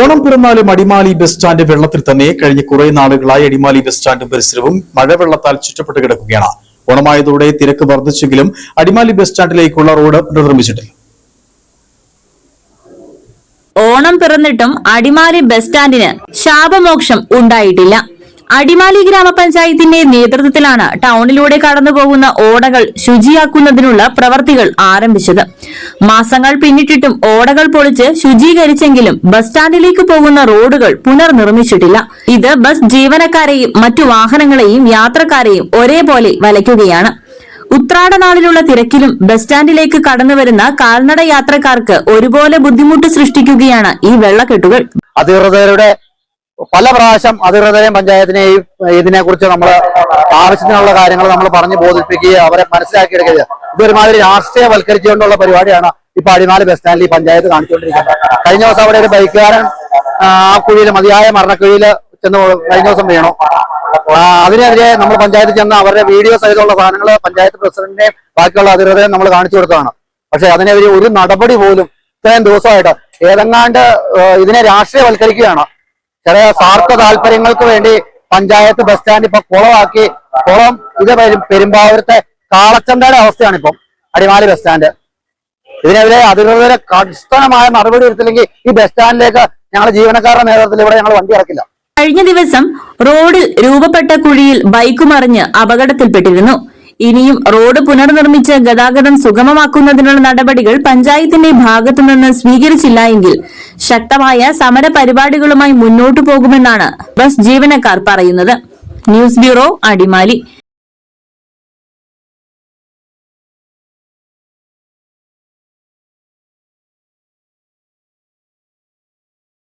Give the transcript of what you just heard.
Onam പിറന്നാലും Adimali bus stand വെള്ളത്തിൽ തന്നെ. കഴിഞ്ഞ കുറെ നാളുകളായി അടിമാലി ബസ് സ്റ്റാൻഡും പരിസരവും മഴവെള്ളത്താൽ ചുറ്റപ്പെട്ട് കിടക്കുകയാണ്. ഓണമായതോടെ തിരക്ക് വർദ്ധിച്ചെങ്കിലും അടിമാലി ബസ് സ്റ്റാൻഡിലേക്കുള്ള റോഡ് പുനർനിർമ്മിച്ചിട്ടില്ല. ഓണം പിറന്നിട്ടും അടിമാലി ബസ് സ്റ്റാൻഡിന് ശാപമോക്ഷം ഉണ്ടായിട്ടില്ല. അടിമാലി ഗ്രാമപഞ്ചായത്തിന്റെ നേതൃത്വത്തിലാണ് ടൗണിലൂടെ കടന്നുപോകുന്ന ഓടകൾ ശുചിയാക്കുന്നതിനുള്ള പ്രവർത്തികൾ ആരംഭിച്ചത്. മാസങ്ങൾ പിന്നിട്ടിട്ടും ഓടകൾ പൊളിച്ച് ശുചീകരിച്ചെങ്കിലും ബസ് സ്റ്റാൻഡിലേക്ക് പോകുന്ന റോഡുകൾ പുനർനിർമ്മിച്ചിട്ടില്ല. ഇത് ബസ് ജീവനക്കാരെയും മറ്റു വാഹനങ്ങളെയും യാത്രക്കാരെയും ഒരേപോലെ വലയ്ക്കുകയാണ്. ഉത്രാടനാളിലുള്ള തിരക്കിലും ബസ് സ്റ്റാൻഡിലേക്ക് കടന്നുവരുന്ന കാൽനട യാത്രക്കാർക്ക് ഒരുപോലെ ബുദ്ധിമുട്ട് സൃഷ്ടിക്കുകയാണ് ഈ വെള്ളക്കെട്ടുകൾ. അധികൃതരുടെ പല പ്രാവശ്യം അധികൃതരെയും പഞ്ചായത്തിനെയും ഇതിനെക്കുറിച്ച് നമ്മൾ ആവശ്യത്തിനുള്ള കാര്യങ്ങൾ നമ്മൾ പറഞ്ഞു ബോധിപ്പിക്കുകയും അവരെ മനസ്സിലാക്കിയെടുക്കുക. ഇതൊരുമാതിരി രാഷ്ട്രീയവൽക്കരിച്ചുകൊണ്ടുള്ള പരിപാടിയാണ് ഇപ്പൊ അടിമാലി ബസ് സ്റ്റാൻഡിൽ ഈ പഞ്ചായത്ത് കാണിച്ചുകൊണ്ടിരിക്കുന്നത്. കഴിഞ്ഞ ദിവസം അവിടെ ഒരു ബൈക്കുകാരൻ ആ കുഴിയിൽ മതിയായ മരണക്കുഴിയിൽ ചെന്ന് കഴിഞ്ഞ ദിവസം വീണു. അതിനെതിരെ നമ്മൾ പഞ്ചായത്തിൽ ചെന്ന് അവരുടെ വീഡിയോ സഹിതമുള്ള സാധനങ്ങൾ പഞ്ചായത്ത് പ്രസിഡന്റിനെയും ബാക്കിയുള്ള അധികൃതരെയും നമ്മൾ കാണിച്ചു കൊടുത്തതാണ്. പക്ഷെ അതിനെതിരെ ഒരു നടപടി പോലും ഇത്രയും ദിവസമായിട്ട് ഏതെങ്ങാണ്ട് ഇതിനെ രാഷ്ട്രീയവൽക്കരിക്കുകയാണ്. ചില സ്വാർത്ഥ താല്പര്യങ്ങൾക്ക് വേണ്ടി പഞ്ചായത്ത് ബസ് സ്റ്റാൻഡ് ഇപ്പൊ കുളമാക്കി. കുളം ഇത് പെരുമ്പാവൂരത്തെ കാളച്ചന്തയുടെ അവസ്ഥയാണ് ഇപ്പം അടിമാലി ബസ് സ്റ്റാൻഡ്. ഇതിനെതിരെ അധികൃതരെ കർശനമായ നടപടി എടുത്തില്ലെങ്കിൽ ഈ ബസ് സ്റ്റാൻഡിലേക്ക് ഞങ്ങൾ ജീവനക്കാരുടെ നേതൃത്വത്തിൽ ഇവിടെ ഞങ്ങൾ വണ്ടി ഇറക്കില്ല. കഴിഞ്ഞ ദിവസം റോഡിൽ രൂപപ്പെട്ട കുഴിയിൽ ബൈക്ക് മറിഞ്ഞ് അപകടത്തിൽപ്പെട്ടിരുന്നു. ഇനിയും റോഡ് പുനർനിർമ്മിച്ച് ഗതാഗതം സുഗമമാക്കുന്നതിനുള്ള നടപടികൾ പഞ്ചായത്തിന്റെ ഭാഗത്തുനിന്ന് സ്വീകരിച്ചില്ല എങ്കിൽ ശക്തമായ സമര പരിപാടികളുമായി മുന്നോട്ടു പോകുമെന്നാണ് ബസ് ജീവനക്കാർ പറയുന്നത്. News bureau, Adimali.